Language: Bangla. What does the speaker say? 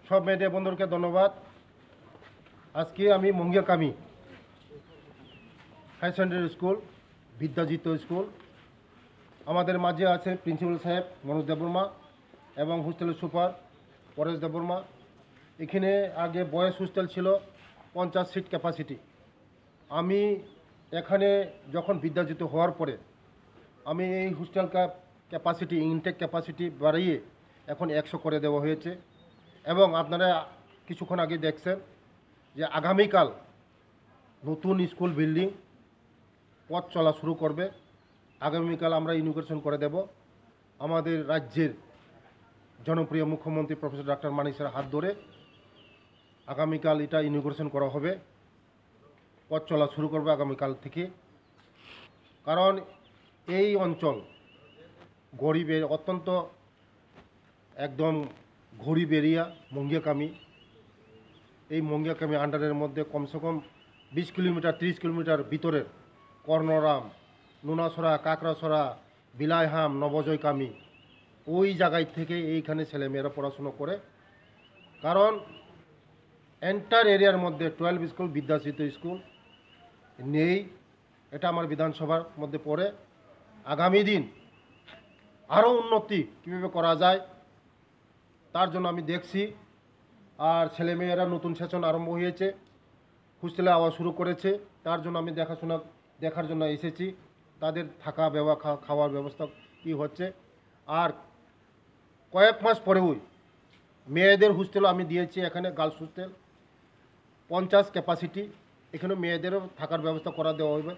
সব মিডিয়া বন্ধুকে ধন্যবাদ। আজকে আমি মঙ্গিয়াকামি হাই সেকেন্ডারি স্কুল, বিদ্যাজিৎ স্কুল, আমাদের মাঝে আছে প্রিন্সিপাল সাহেব মনোজ দেববর্মা এবং হোস্টেলের সুপার পরেশ দেববর্মা। এখানে আগে বয়েজ হোস্টেল ছিল 50 সিট ক্যাপাসিটি। আমি এখানে যখন বিদ্যাজিৎ হওয়ার পরে আমি এই হোস্টেল ক্যাপাসিটি ইনটেক ক্যাপাসিটি বাড়িয়ে এখন 100 করে দেওয়া হয়েছে। এবং আপনারা কিছুক্ষণ আগে দেখছেন যে আগামীকাল নতুন স্কুল বিল্ডিং পথ চলা শুরু করবে। আগামীকাল আমরা ইনোগ্রেশন করে দেব। আমাদের রাজ্যের জনপ্রিয় মুখ্যমন্ত্রী প্রফেসর ডক্টর মানিক স্যারের হাত ধরে আগামীকাল এটা ইনোগ্রেশন করা হবে, পথ চলা শুরু করবে আগামীকাল থেকে। কারণ এই অঞ্চল গরিবের অত্যন্ত একদম গরিব এরিয়া মঙ্গিয়াকামি। এই মঙ্গিয়াকামি আন্ডারের মধ্যে কমসে কম 20 কিলোমিটার 30 কিলোমিটার ভিতরের কর্ণরাম, নুনাছড়া, কাকড়াছড়া, বিলাইহাম, নবজয়কামি ওই জায়গায় থেকে এইখানে ছেলেমেয়েরা পড়াশুনো করে। কারণ এন্টার এরিয়ার মধ্যে 12 স্কুল, বিদ্যাজিৎ স্কুল নেই। এটা আমার বিধানসভার মধ্যে পড়ে। আগামী দিন আরও উন্নতি কীভাবে করা যায় তার জন্য আমি দেখছি। আর ছেলেমেয়েরা নতুন সেশন আরম্ভ হয়েছে, হোস্টেলে আওয়া শুরু করেছে, তার জন্য আমি দেখার জন্য এসেছি তাদের থাকা খাওয়ার ব্যবস্থা কী হচ্ছে। আর কয়েক মাস পরেও মেয়েদের হোস্টেল আমি দিয়েছি, এখানে গার্লস হোস্টেল 50 ক্যাপাসিটি, এখানে মেয়েদেরও থাকার ব্যবস্থা দেওয়া হবে।